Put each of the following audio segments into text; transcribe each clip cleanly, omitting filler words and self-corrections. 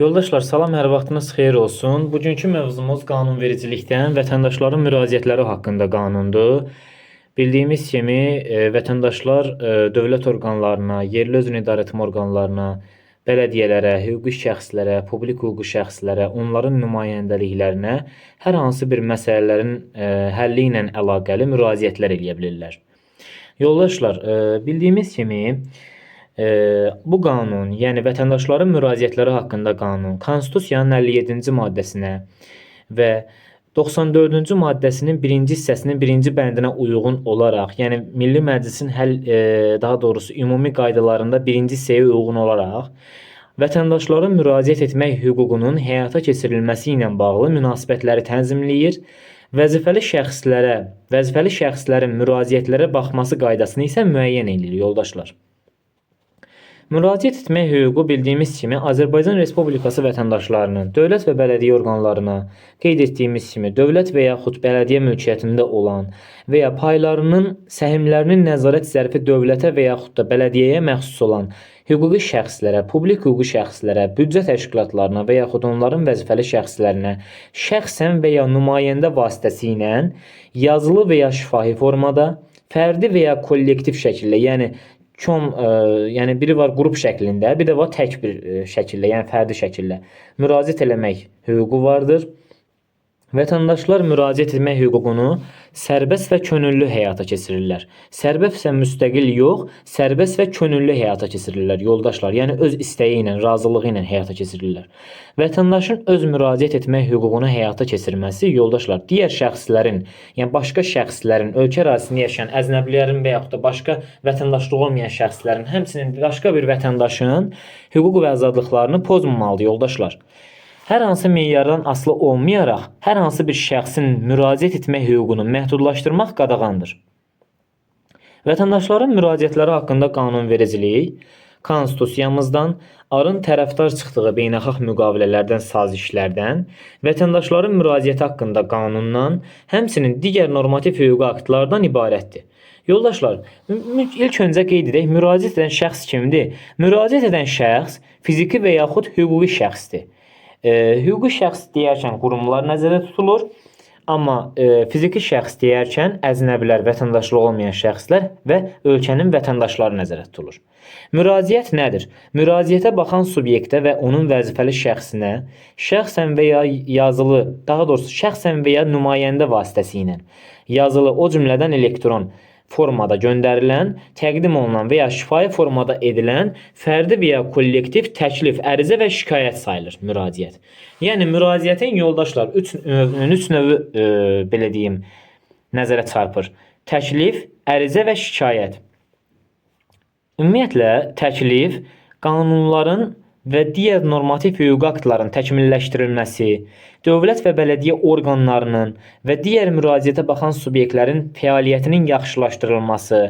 Yoldaşlar salam, hər vaxtınız xeyir olsun. Bugünkü mövzumuz qanunvericilikdən vətəndaşların müraciətləri haqqında qanundur. Bildiyimiz kimi vətəndaşlar dövlət orqanlarına, yerli özünü idarəetmə orqanlarına, bələdiyyələrə, hüquqi şəxslərə, publik hüquqi şəxslərə, onların nümayəndəliklərinə hər hansı bir məsələlərin həlli ilə əlaqəli müraciətlər edə bilirlər. Yoldaşlar, bildiyimiz kimi bu qanun, yəni vətəndaşların müraciətləri haqqında qanun, Konstitusiyanın 57-ci maddəsinə və 94-cü maddəsinin 1-ci hissəsinin 1-ci bəndinə uyğun olaraq, yəni Milli Məclisin daha doğrusu ümumi qaydalarında 1-ci hissəyə uyğun olaraq vətəndaşların müraciət etmək hüququnun həyata keçirilməsi ilə bağlı münasibətləri tənzimləyir. Vəzifəli şəxslərin müraciətlərə baxması qaydasını isə müəyyən edir, yoldaşlar. Müraciət etmək hüququ bildiyimiz kimi Azərbaycan Respublikası vətəndaşlarının dövlət və bələdiyyə orqanlarına, qeyd etdiyimiz kimi dövlət və yaxud bələdiyyə mülkiyyətində olan və ya paylarının, səhmlərinin nəzarət zərfi dövlətə və yaxud da bələdiyyəyə məxsus olan hüquqi şəxslərə, publik hüquqi şəxslərə, büdcə təşkilatlarına və yaxud onların vəzifəli şəxslərinə şəxsən və ya nümayəndə vasitəsilə yazılı və ya şifahi formada, fərdi və ya kollektiv şəkildə, yəni biri var qrup şəklində, bir də var tək bir şəkildə, yəni fərdi şəkildə müraciət eləmək hüququ vardır. Vətəndaşlar müraciət etmək hüququnu sərbəst və könüllü həyata keçirirlər. Sərbəst və müstəqil yox, sərbəst və könüllü həyata keçirirlər, yoldaşlar. Yəni öz istəyi ilə, razılığı ilə həyata keçirirlər. Vətəndaşın öz müraciət etmək hüququnu həyata keçirməsi, yoldaşlar, digər şəxslərin, yəni başqa şəxslərin, ölkə ərazisində yaşayan əznəbilərin və yaxud da başqa vətəndaşlığı olmayan şəxslərin, həmçinin başqa bir vətəndaşın hüquq və azadlıqlarını pozmamalıdır, yoldaşlar. Hər hansı meyardan asılı olmayaraq, hər hansı bir şəxsin müraciət etmək hüququnu məhdudlaşdırmaq qadağandır. Vətəndaşların müraciətləri haqqında qanunvericilik Konstitusiyamızdan, arın tərəfdar çıxdığı beynəlxalq müqavilələrdən, sazişlərdən, vətəndaşların müraciəti haqqında qanundan, həmçinin digər normativ hüquqi aktlardan ibarətdir. Yoldaşlar, ilk öncə qeyd edək, müraciət edən şəxs kimdir? Müraciət edən şəxs fiziki və yaxud hüquqi şəxsdir. Hüquqi şəxs deyərkən qurumlar nəzərdə tutulur, amma fiziki şəxs deyərkən əznəbilər, vətəndaşlığı olmayan şəxslər və ölkənin vətəndaşları nəzərdə tutulur. Müraciət nədir? Müraciətə baxan subyektə və onun vəzifəli şəxsinə şəxsən və ya yazılı, daha doğrusu şəxsən və ya nümayəndə vasitəsilə yazılı, o cümlədən elektron formada göndərilən, təqdim olunan və ya şifahi formada edilən fərdi və ya kollektiv təklif, ərizə və şikayət sayılır müraciət. Yəni müraciətin, yoldaşlar, üç növü belə deyim, nəzərə çarpır. Təklif, ərizə və şikayət. Ümumiyyətlə, təklif qanunların və digər normativ hüquqi aktların təkmilləşdirilməsi, dövlət və bələdiyyə orqanlarının və digər müraciətə baxan subyektlərin fəaliyyətinin yaxşılaşdırılması,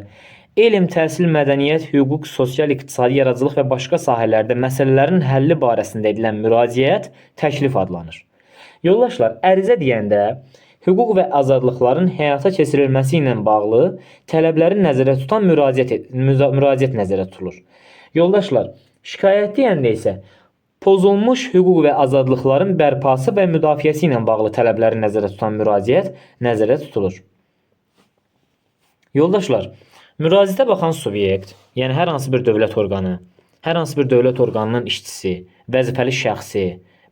elm, təhsil, mədəniyyət, hüquq, sosial, iqtisadi, yaradıcılıq və başqa sahələrdə məsələlərin həlli barəsində edilən müraciət təklif adlanır. Yoldaşlar, ərizə deyəndə hüquq və azadlıqların həyata keçirilməsi ilə bağlı tələbləri nəzərdə tutan müraciət nəzərdə tutulur. Yoldaşlar, şikayət deyəndə isə pozulmuş hüquq və azadlıqların bərpası və müdafiəsi ilə bağlı tələbləri nəzərdə tutan müraciət nəzərdə tutulur. Yoldaşlar, müraciətə baxan subyekt, yəni hər hansı bir dövlət orqanı, hər hansı bir dövlət orqanının işçisi, vəzifəli şəxsi,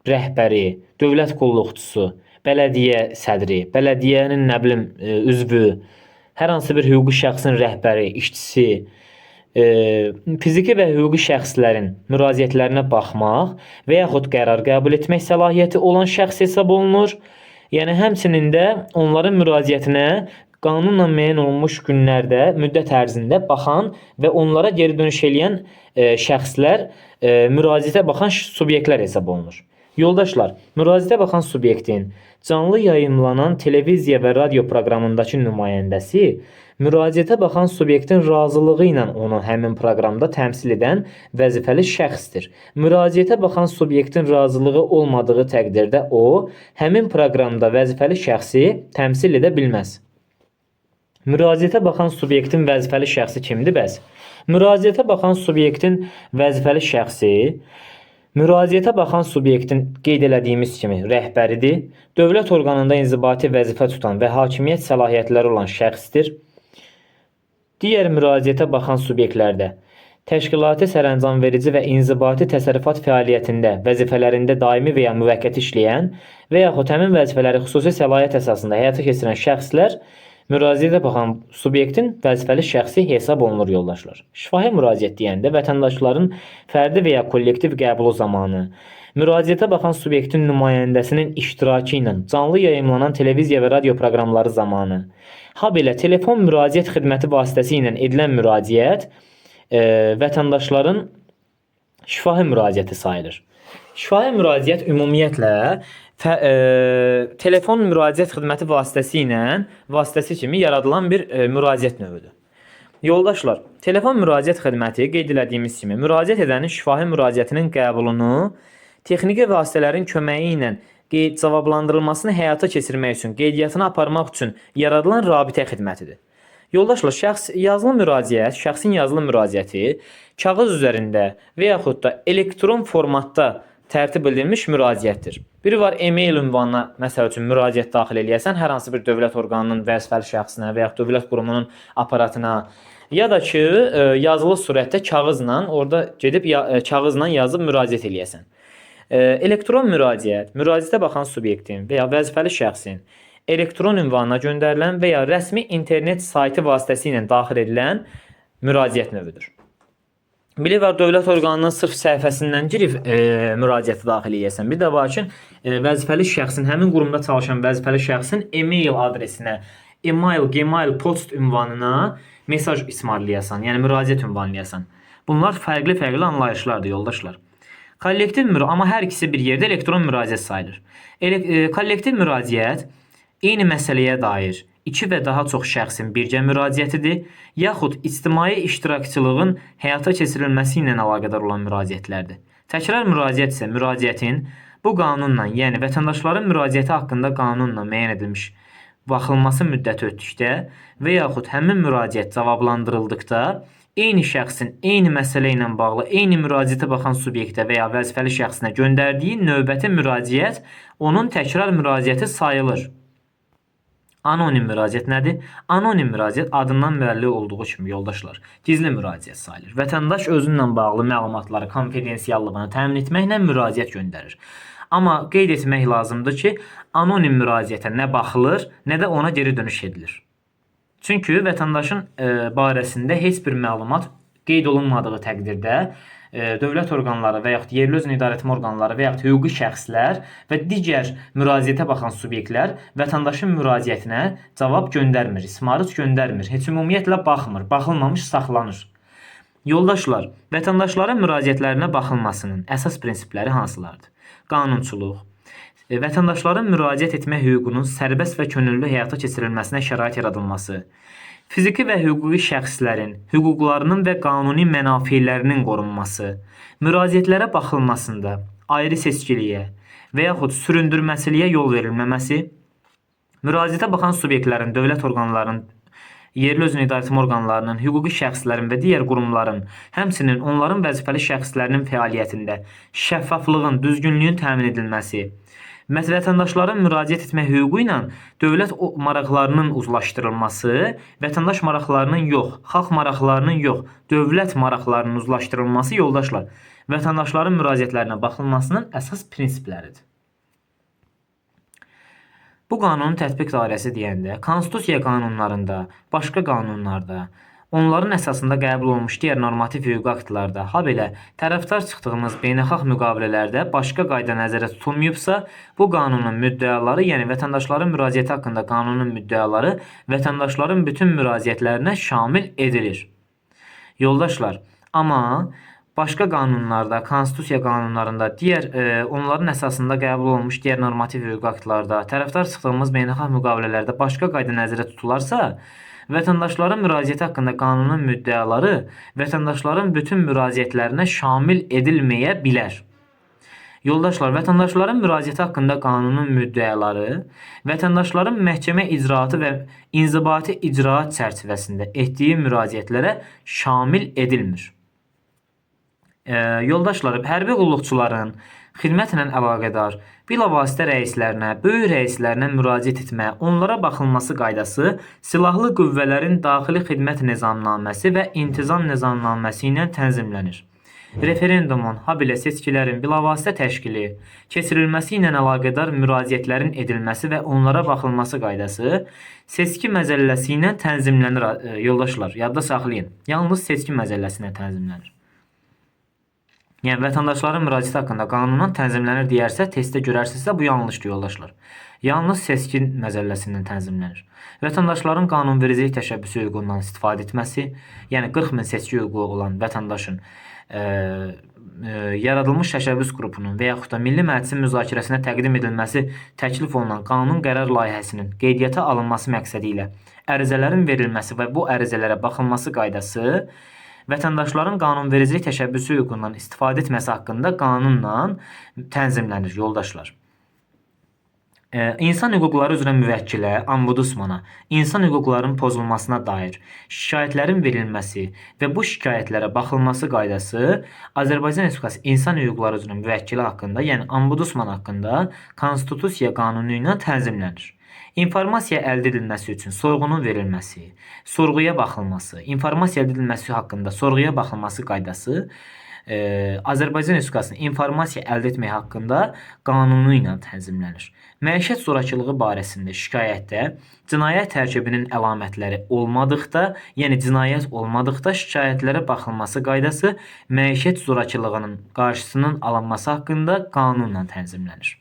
rəhbəri, dövlət qulluqçusu, bələdiyyə sədri, bələdiyyənin üzvü, hər hansı bir hüquqi şəxsin rəhbəri, işçisi, fiziki və hüquqi şəxslərin müraciətlərinə baxmaq və yaxud qərar qəbul etmək səlahiyyəti olan şəxs hesab olunur. Yəni, həmçinin də onların müraciətinə qanunla müəyyən olunmuş günlərdə, müddət ərzində baxan və onlara geri dönüş edən şəxslər müraciətə baxan subyektlər hesab olunur. Yoldaşlar, müraciətə baxan subyektin canlı yayımlanan televiziya və radio proqramındakı nümayəndəsi müraciətə baxan subyektin razılığı ilə onu həmin proqramda təmsil edən vəzifəli şəxsdir. Müraciətə baxan subyektin razılığı olmadığı təqdirdə o, həmin proqramda vəzifəli şəxsi təmsil edə bilməz. Müraciətə baxan subyektin vəzifəli şəxsi kimdir bəs? Müraciətə baxan subyektin vəzifəli şəxsi Müraciətə baxan subyektin qeyd elədiyimiz kimi rəhbəridir. Dövlət orqanında inzibati vəzifə tutan və hakimiyyət səlahiyyətləri olan şəxsdir. Digər müraciətə baxan subyektlərdə təşkilati sərəncamverici və inzibati təsərrüfat fəaliyyətində vəzifələrində daimi və ya müvəqqəti işləyən və yaxud həmin vəzifələri xüsusi səlahiyyət əsasında həyata keçirən şəxslər müraciətə baxan subyektin vəzifəli şəxsi hesab olunur yoldaşlar. Şifahi müraciət deyəndə vətəndaşların fərdi və ya kollektiv qəbulu zamanı, müraciətə baxan subyektin nümayəndəsinin iştirakı ilə canlı yayımlanan televiziya və radio proqramları zamanı, habelə telefon müraciət xidməti vasitəsilə edilən müraciət vətəndaşların şifahi müraciəti sayılır. Şifahi müraciət ümumiyyətlə telefon müraciət xidməti vasitəsi kimi yaradılan bir müraciət növüdür. Yoldaşlar, telefon müraciət xidməti qeyd elədiyimiz kimi müraciət edənin şifahi müraciətinin qəbulunu texniki vasitələrin köməyi ilə cavablandırılmasını həyata keçirmək üçün, qeydiyyatını aparmaq üçün yaradılan rabitə xidmətidir. Yoldaşlar, şəxsin yazılı müraciəti kağız üzərində və yaxud da elektron formatda tərtib edilmiş müraciətdir. Biri var, e-mail ünvanına məsəl üçün müraciət daxil eləyəsən, hər hansı bir dövlət orqanının vəzifəli şəxsinə və yaxud dövlət qurumunun aparatına, ya da ki, yazılı surətdə orada gedib kağızla yazıb müraciət eləyəsən. Elektron müraciət, müraciətə baxan subyektin və ya vəzifəli şəxsin elektron ünvanına göndərilən və ya rəsmi internet saytı vasitəsilə daxil edilən müraciət növüdür. Biri var, dövlət orqanının sırf səhifəsindən girib müraciəti daxil edəsən. Bir də var ki, vəzifəli şəxsin, həmin qurumda çalışan vəzifəli şəxsin e-mail adresinə, Gmail, post ünvanına mesaj ismarlayasan, yəni müraciət ünvanlayasan. Bunlar fərqli anlayışlardır yoldaşlar. Amma hər ikisi bir yerdə elektron müraciət sayılır. Kollektiv müraciət eyni məsələyə dair 2 və daha çox şəxsin birgə müraciətidir, yaxud ictimai iştirakçılığın həyata keçirilməsi ilə əlaqədar olan müraciətlərdir. Təkrar müraciət isə müraciətin bu qanunla, yəni vətəndaşların müraciəti haqqında qanunla müəyyən edilmiş baxılması müddəti ötdükdə və yaxud həmin müraciət cavablandırıldıqda eyni şəxsin eyni məsələ ilə bağlı eyni müraciətə baxan subyektə və ya vəzifəli şəxsinə göndərdiyi növbəti müraciət onun təkrar müraciəti sayılır. Anonim müraciət nədir? Anonim müraciət adından bəlli olduğu kimi yoldaşlar, gizli müraciət sayılır. Vətəndaş özünlə bağlı məlumatları konfidensiallığını təmin etməklə müraciət göndərir. Amma qeyd etmək lazımdır ki, anonim müraciətə nə baxılır, nə də ona geri dönüş edilir. Çünki vətəndaşın barəsində heç bir məlumat qeyd olunmadığı təqdirdə dövlət orqanları və yaxud yerli özünü idarəetmə orqanları və yaxud hüquqi şəxslər və digər müraciətə baxan subyektlər vətəndaşın müraciətinə cavab göndərmir, ismarıc göndərmir, heç ümumiyyətlə baxmır, baxılmamış saxlanır. Yoldaşlar, vətəndaşların müraciətlərinə baxılmasının əsas prinsipləri hansılardır? Qanunçuluq, vətəndaşların müraciət etmə hüququnun sərbəst və könüllü həyata keçirilməsinə şərait yaradılması, fiziki və hüquqi şəxslərin hüquqlarının və qanuni mənafelərinin qorunması, müraciətlərə baxılmasında ayrı seçkiliyə və yaxud süründürməsiliyə yol verilməməsi, müraciətə baxan subyektlərin, dövlət orqanlarının, yerli özünü idarəetmə orqanlarının, hüquqi şəxslərin və digər qurumların, həmçinin onların vəzifəli şəxslərinin fəaliyyətində şəffaflığın, düzgünlüyün təmin edilməsi, vətəndaşların müraciət etmə hüququ ilə dövlət maraqlarının uzlaşdırılması, vətəndaş maraqlarının yox, xalq maraqlarının yox, dövlət maraqlarının uzlaşdırılması yoldaşlar, vətəndaşların müraciətlərinə baxılmasının əsas prinsipləridir. Bu qanunun tətbiq dairəsi deyəndə, konstitusiya qanunlarında, başqa qanunlarda, onların əsasında qəbul olmuş digər normativ hüquqi aktlarda, habelə tərəfdar çıxdığımız beynəlxalq müqavilələrdə başqa qayda nəzərdə tutulmayıbsa, bu qanunun müddəaları, yəni vətəndaşların müraciəti haqqında qanunun müddəaları vətəndaşların bütün müraciətlərinə şamil edilir. Yoldaşlar, amma başqa qanunlarda, konstitusiya qanunlarında, onların əsasında qəbul olmuş digər normativ hüquqi aktlarda, tərəfdar çıxdığımız beynəlxalq müqavilələrdə başqa qayda nəzərdə tutularsa, vətəndaşların müraciəti haqqında qanunun müddəaları vətəndaşların bütün müraciətlərinə şamil edilməyə bilər. Yoldaşlar, vətəndaşların müraciəti haqqında qanunun müddəaları vətəndaşların məhkəmə icraatı və inzibati icraat çərçivəsində etdiyi müraciətlərə şamil edilmir. Yoldaşlar, hərbi qulluqçuların xidmətlə əlaqədar bilavasitə rəislərinə, böyük rəislərinə müraciət etmə, onlara baxılması qaydası Silahlı Qüvvələrin Daxili Xidmət Nizamnaməsi və İntizam Nizamnaməsi ilə tənzimlənir. Referendumun, habelə seçkilərin bilavasitə təşkili, keçirilməsi ilə əlaqədar müraciətlərin edilməsi və onlara baxılması qaydası seçki məcəlləsi ilə tənzimlənir. Yoldaşlar, yadda saxlayın. Yalnız seçki məcəlləsi ilə tənzimlənir. Yəni vətəndaşların müraciəti haqqında qanunla tənzimlənir deyərsə, testdə görərsinizsə bu yanlışdır yoldaşlar. Yalnız seçki məcəlləsindən tənzimlənir. Vətəndaşların qanunvericilik təşəbbüsü hüququndan istifadə etməsi, yəni 40 min seçki hüququ olan vətəndaşın yaradılmış təşəbbüs qrupunun və yaxud da Milli Məclisin müzakirəsinə təqdim edilməsi təklif olunan qanun qərar layihəsinin qeydiyyata alınması məqsədi ilə ərizələrin verilməsi və bu ərizələrə baxılması qaydası vətəndaşların qanunvericilik təşəbbüsü hüququndan istifadə etməsi haqqında qanunla tənzimlənir yoldaşlar. İnsan hüquqları üzrə müvəkkilə, ombudsmana, insan hüquqlarının pozulmasına dair şikayətlərin verilməsi və bu şikayətlərə baxılması qaydası Azərbaycan Respublikası İnsan Hüquqları üzrə müvəkkili haqqında, yəni ombudsman haqqında Konstitusiya qanunu ilə tənzimlənir. İnformasiya əldə edilməsi üçün sorğunun verilməsi, sorğuya baxılması, informasiya əldə edilməsi haqqında sorğuya baxılması qaydası Azərbaycan Respublikasının informasiya əldə etmək haqqında qanunu ilə tənzimlənir. Məişət zorakılığı barəsində şikayətdə cinayət tərkibinin əlamətləri olmadıqda, yəni cinayət olmadıqda şikayətlərə baxılması qaydası məişət zorakılığının qarşısının alınması haqqında qanunla tənzimlənir.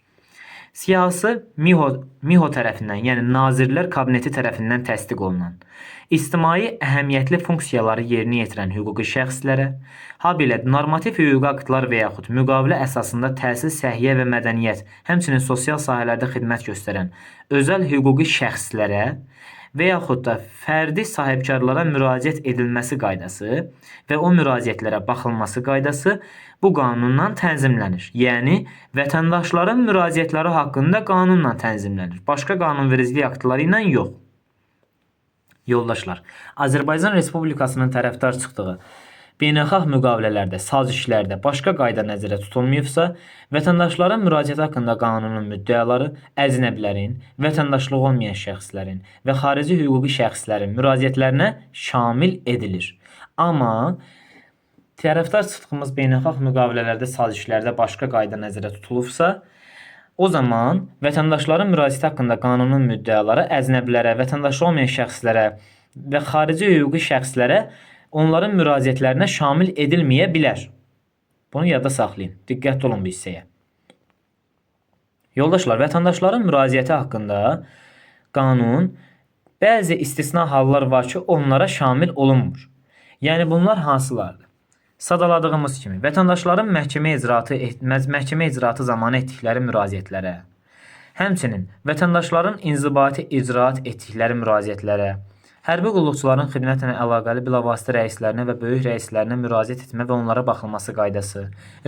Siyasi MİHO tərəfindən, yəni Nazirlər Kabineti tərəfindən təsdiq olunan, ictimai əhəmiyyətli funksiyaları yerinə yetirən hüquqi şəxslərə, habelə normativ hüquqi aktlar və yaxud müqavilə əsasında təhsil, səhiyyə və mədəniyyət, həmçinin sosial sahələrdə xidmət göstərən özəl hüquqi şəxslərə və yaxud da fərdi sahibkarlara müraciət edilməsi qaydası və o müraciətlərə baxılması qaydası bu qanunla tənzimlənir. Yəni, vətəndaşların müraciətləri haqqında qanunla tənzimlənir. Başqa qanunvericilik aktları ilə yox. Yoldaşlar, Azərbaycan Respublikasının tərəfdar çıxdığı beynəlxalq müqavilələrdə, sazişlərdə başqa qayda nəzərdə tutulmayıbsa, vətəndaşların müraciəti haqqında qanunun müddəaları əcnəbilərin, vətəndaşlığı olmayan şəxslərin və xarici hüquqi şəxslərin müraciətlərinə şamil edilir. Amma tərəfdar çıxdığımız beynəlxalq müqavilələrdə, sazişlərdə başqa qayda nəzərdə tutulubsa, o zaman vətəndaşların müraciəti haqqında qanunun müddəaları əcnəbilərə, vətəndaşlığı olmayan şəxslərə və xarici hüquqi şəxslərə onların müraciətlərinə şamil edilməyə bilər. Bunu yadda saxlayın. Diqqətli olun bu hissəyə. Yoldaşlar, vətəndaşların müraciəti haqqında qanun bəzi istisna hallar var ki, onlara şamil olunmur. Yəni bunlar hansılardır? Sadaladığımız kimi, vətəndaşların məhkəmə icraatı zamanı etdikləri müraciətlərə, həmçinin vətəndaşların inzibati icraat etdikləri müraciətlərə, hərbi qulluqçuların xidmətlə əlaqəli bilavasitə rəislərinə və böyük rəislərinə müraciət etmə və onlara baxılması qaydası,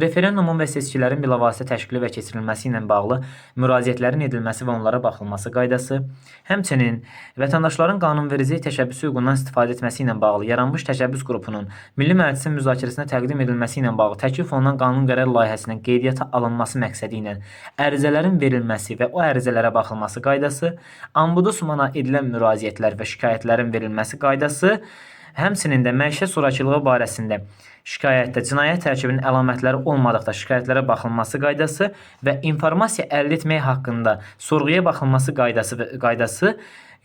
referendumun və seçkilərin bilavasitə təşkili və keçirilməsi ilə bağlı müraciətlərin edilməsi və onlara baxılması qaydası, həmçinin vətəndaşların qanunvericilik təşəbbüsü hüququndan istifadə etməsi ilə bağlı yaranmış təşəbbüs qrupunun Milli Məclisin müzakirəsinə təqdim edilməsi ilə bağlı təklif olunan qanun qərar layihəsinin qeydiyyata alınması məqsədi ilə ərizələrin verilməsi və o ərizələrə baxılması qaydası, ombudsmana edilən müraciətlər və şikayətlərin verilməsi qaydası, həmçinin də məişət zorakılığı barəsində şikayətdə cinayət tərkibinin əlamətləri olmadıqda şikayətlərə baxılması qaydası və informasiya əldə etmək haqqında sorğuya baxılması qaydası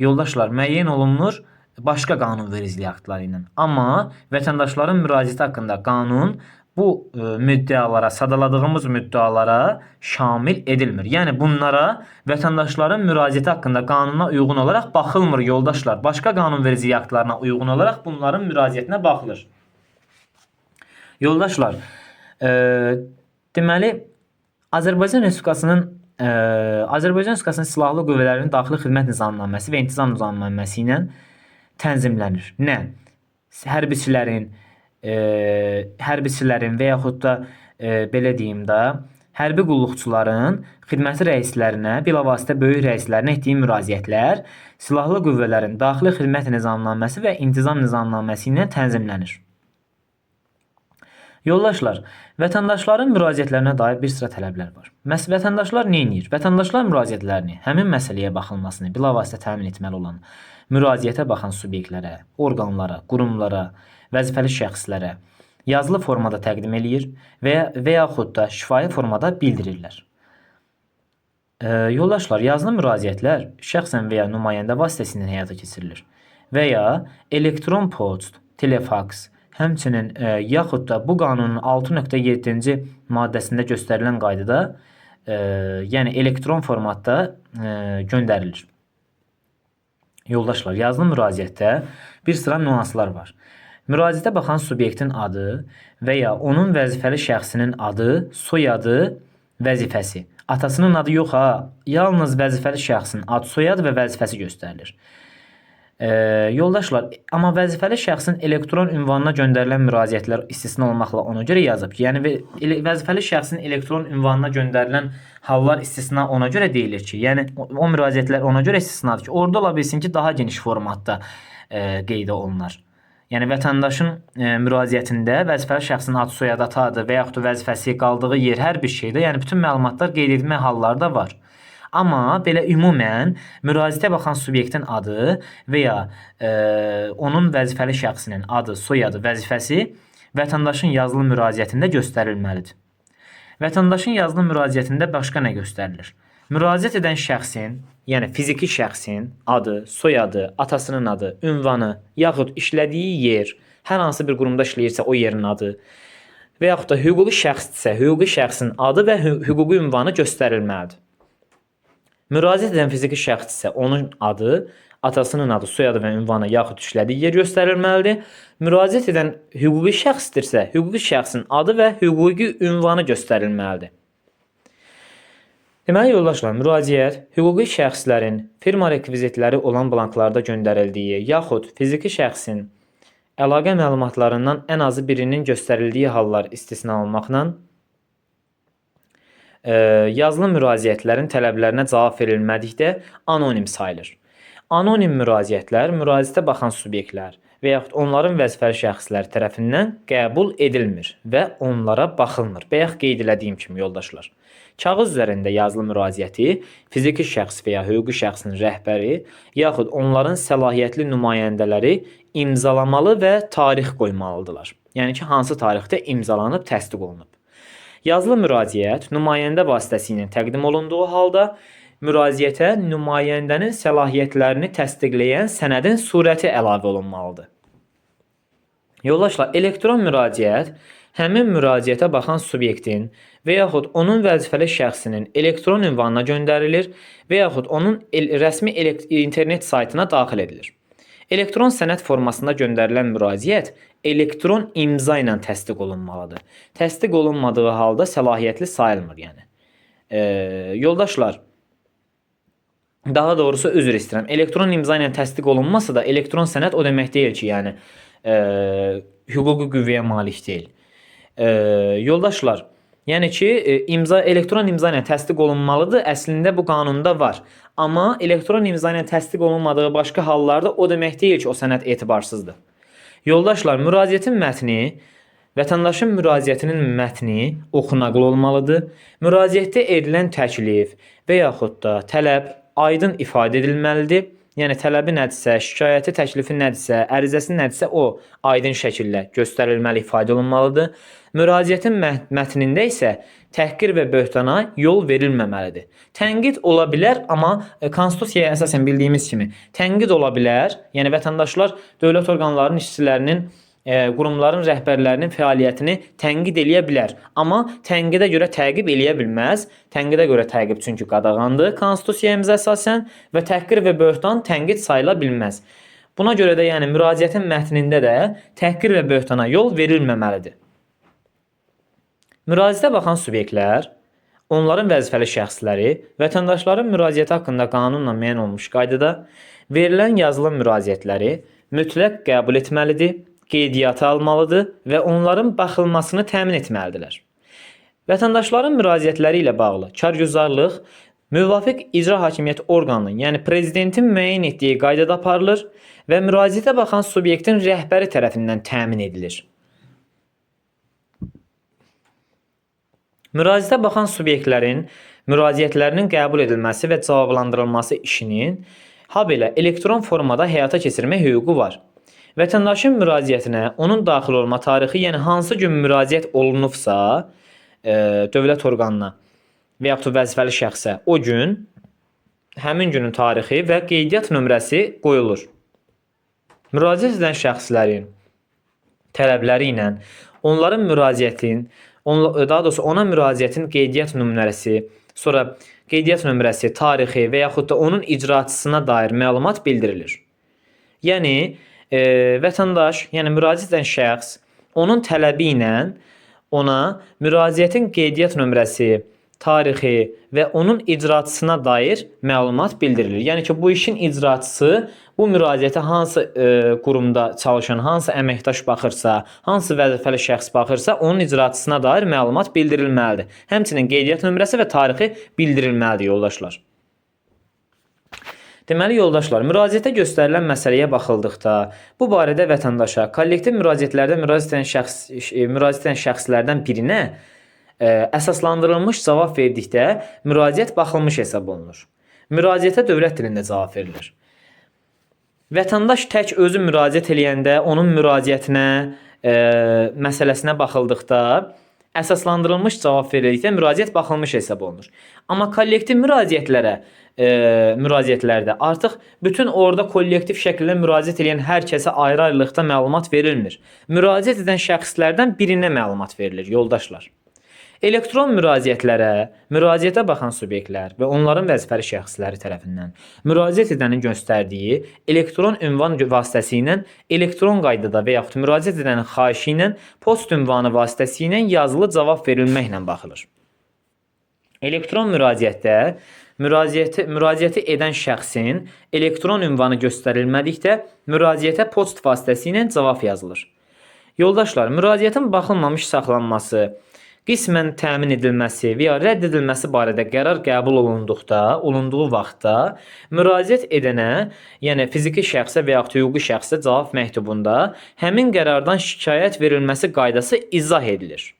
yoldaşlar müəyyən olunur başqa qanunvericilik aktları ilə. Amma vətəndaşların müraciəti haqqında qanun bu müddəalara, sadaladığımız müddəalara şamil edilmir. Yəni bunlara vətəndaşların müraciəti haqqında qanuna uyğun olaraq baxılmır yoldaşlar. Başqa qanunvericilik aktlarına uyğun olaraq bunların müraciətinə baxılır. Yoldaşlar, deməli Azərbaycan Respublikasının Silahlı Qüvvələrinin Daxili Xidmət Nizamnaməsi və İntizam Nizamnaməsi ilə tənzimlənir. Nə? Hərbiçilərin və yaxud da belə deyim də, hərbi qulluqçuların xidməti rəislərinə, bilavasitə böyük rəislərinə etdiyi müraciətlər Silahlı Qüvvələrin Daxili Xidmət Nizamnaməsi və İntizam Nizamnaməsi ilə tənzimlənir. Yoldaşlar, vətəndaşların müraciətlərinə dair bir sıra tələblər var. Vətəndaşlar nə edir? Vətəndaşlar müraciətlərini həmin məsələyə baxılmasını bilavasitə təmin etməli olan müraciətə baxan subyektlərə, orqanlara, qurumlara, vəzifəli şəxslərə yazılı formada təqdim eləyir və yaxud da şifahi formada bildirirlər. Yoldaşlar, yazılı müraciətlər şəxsən və ya nümayəndə vasitəsilə həyata keçirilir və ya elektron poçt, telefaks, həmçinin yaxud da bu qanunun 6.7-ci maddəsində göstərilən qaydada, yəni elektron formatda göndərilir. Yoldaşlar, yazılı müraciətdə bir sıra nüanslar var. Müraciətə baxan subyektin adı və ya onun vəzifəli şəxsinin adı, soyadı, vəzifəsi. Atasının adı yox ha, yalnız vəzifəli şəxsin adı, soyadı və vəzifəsi göstərilir. Yoldaşlar, amma vəzifəli şəxsin elektron ünvanına göndərilən müraciətlər istisna olmaqla ona görə yazıb ki, yəni vəzifəli şəxsin elektron ünvanına göndərilən hallar istisna ona görə deyilir ki, yəni o müraciətlər ona görə istisnadır ki, orada ola bilsin ki, daha geniş formatda qeyd olunar. Yəni vətəndaşın müraciətində vəzifəli şəxsin adı, soyadı, ata adı və yaxud da vəzifəsi, qaldığı yer, hər bir şeydə, yəni bütün məlumatlar qeyd edilmə halları da var. Amma belə ümumən müraciətə baxan subyektin adı və ya onun vəzifəli şəxsinin adı, soyadı, vəzifəsi vətəndaşın yazılı müraciətində göstərilməlidir. Vətəndaşın yazılı müraciətində başqa nə göstərilir? Müraciət edən şəxsin, yəni fiziki şəxsin adı, soyadı, atasının adı, ünvanı, yaxud işlədiyi yer, hər hansı bir qurumda işləyirsə o yerin adı və yaxud da hüquqi şəxsdirsə, hüquqi şəxsin adı və hüquqi ünvanı göstərilməlidir. Müraciət edən fiziki şəxsdirsə onun adı, atasının adı, soyadı və ünvanı yaxud işlədiyi yer göstərilməlidir. Müraciət edən hüquqi şəxsdirsə, hüquqi şəxsin adı və hüquqi ünvanı göstərilməlidir. Deməli, yoldaşlar, müraciət hüquqi şəxslərin firma rekvizitləri olan blanklarda göndərildiyi yaxud fiziki şəxsin əlaqə məlumatlarından ən azı birinin göstərildiyi hallar istisna olmaqla yazılı müraciətlərin tələblərinə cavab verilmədikdə anonim sayılır. Anonim müraciətlər müraciətə baxan subyektlər və yaxud onların vəzifəli şəxslər tərəfindən qəbul edilmir və onlara baxılmır. Bayaq qeyd elədiyim kimi, yoldaşlar. Kağız üzərində yazılı müraciəti fiziki şəxs və ya hüquqi şəxsin rəhbəri yaxud onların səlahiyyətli nümayəndələri imzalamalı və tarix qoymalıdırlar. Yəni ki, hansı tarixdə imzalanıb, təsdiq olunub. Yazılı müraciət nümayəndə vasitəsilə təqdim olunduğu halda müraciətə nümayəndənin səlahiyyətlərini təsdiqləyən sənədin surəti əlavə olunmalıdır. Yoldaşlar, elektron müraciət həmin müraciətə baxan subyektin və yaxud onun vəzifəli şəxsinin elektron ünvanına göndərilir və yaxud onun rəsmi internet saytına daxil edilir. Elektron sənəd formasında göndərilən müraciət elektron imza ilə təsdiq olunmalıdır. Təsdiq olunmadığı halda səlahiyyətli sayılmır, yəni. Yoldaşlar, daha doğrusu üzr istəyirəm. Elektron imza ilə təsdiq olunmasa da elektron sənəd o demək deyil ki, yəni hüquqi qüvvəyə malik deyil. Yoldaşlar, yəni ki, elektron imza ilə təsdiq olunmalıdır. Əslində bu qanunda var. Amma elektron imza ilə təsdiq olunmadığı başqa hallarda o demək deyil ki, o sənəd etibarsızdır. Yoldaşlar, müraciətin mətni, vətəndaşın müraciətinin mətni oxunaqlı olmalıdır. Müraciətdə edilən təklif və yaxud da tələb aydın ifadə edilməlidir. Yəni tələbi nədirsə, şikayəti, təklifi nədirsə, ərizəsi nədirsə o aydın şəkildə göstərilməli, ifadə olunmalıdır. Müraciətin mətnində isə təhqir və böhtana yol verilməməlidir. Tənqid ola bilər, amma konstitusiyaya əsasən bildiyimiz kimi tənqid ola bilər. Yəni vətəndaşlar dövlət orqanlarının işçilərinin, qurumların rəhbərlərinin fəaliyyətini tənqid eləyə bilər. Amma tənqidə görə təqib eləyə bilməz. Tənqidə görə təqib çünki qadağandır konstitusiyamıza əsasən və təhqir və böhtan tənqid sayıla bilməz. Buna görə də yəni müraciətin mətnində də təhqir və böhtana yol verilməməlidir. Müraciətə baxan subyektlər, onların vəzifəli şəxsləri vətəndaşların müraciəti haqqında qanunla müəyyən olmuş qaydada verilən yazılı müraciətləri mütləq qəbul etməlidir, qeydiyyata almalıdır və onların baxılmasını təmin etməlidirlər. Vətəndaşların müraciətləri ilə bağlı kargüzarlıq müvafiq icra hakimiyyəti orqanının, yəni prezidentin müəyyən etdiyi qaydada aparılır və müraciətə baxan subyektin rəhbəri tərəfindən təmin edilir. Müraciətə baxan subyektlərin müraciətlərinin qəbul edilməsi və cavablandırılması işinin habelə elektron formada həyata keçirmək hüququ var. Vətəndaşın müraciətinə onun daxil olma tarixi, yəni hansı gün müraciət olunubsa dövlət orqanına və yaxud vəzifəli şəxsə o gün həmin günün tarixi və qeydiyyat nömrəsi qoyulur. Müraciət edən şəxslərin tələbləri ilə onların daha doğrusu ona müraciətin qeydiyyat nömrəsi, sonra qeydiyyat nömrəsi, tarixi və yaxud da onun icraçısına dair məlumat bildirilir. Yəni vətəndaş, yəni müraciət edən şəxs onun tələbi ilə ona müraciətin qeydiyyat nömrəsi, tarixi və onun icraçısına dair məlumat bildirilir. Yəni ki, bu işin icraçısı bu müraciətə hansı qurumda çalışan, hansı əməkdaş baxırsa, hansı vəzifəli şəxs baxırsa, onun icraçısına dair məlumat bildirilməlidir. Həmçinin qeydiyyat nömrəsi və tarixi bildirilməlidir yoldaşlar. Deməli yoldaşlar, müraciətə göstərilən məsələyə baxıldıqda, bu barədə vətəndaşa kollektiv müraciətlərdə müraciət edən şəxslərdən birinə əsaslandırılmış cavab verdikdə müraciət baxılmış hesab olunur. Müraciətə dövlət dilində cavab verilir. Vətəndaş tək özü müraciət eləyəndə onun müraciətinə, məsələsinə baxıldıqda əsaslandırılmış cavab verildikdə müraciət baxılmış hesab olunur. Amma kollektiv müraciətlərdə artıq bütün orada kollektiv şəkildə müraciət edən hər kəsə ayrı-ayrılıqda məlumat verilmir. Müraciət edən şəxslərdən birinə məlumat verilir yoldaşlar. Elektron müraciətlərə müraciətə baxan subyektlər və onların vəzifəli şəxsləri tərəfindən müraciət edənin göstərdiyi elektron ünvan vasitəsilə elektron qaydada və yaxud müraciət edənin xahişi ilə post ünvanı vasitəsilə yazılı cavab verilməklə baxılır. Elektron müraciətdə müraciəti edən şəxsin elektron ünvanı göstərilmədikdə müraciətə post vasitəsilə cavab yazılır. Yoldaşlar, müraciətin baxılmamış saxlanması, qismən təmin edilməsi və ya rədd edilməsi barədə qərar qəbul olunduğu vaxtda müraciət edənə, yəni fiziki şəxsə və yaxud hüquqi şəxsə cavab məktubunda həmin qərardan şikayət verilməsi qaydası izah edilir.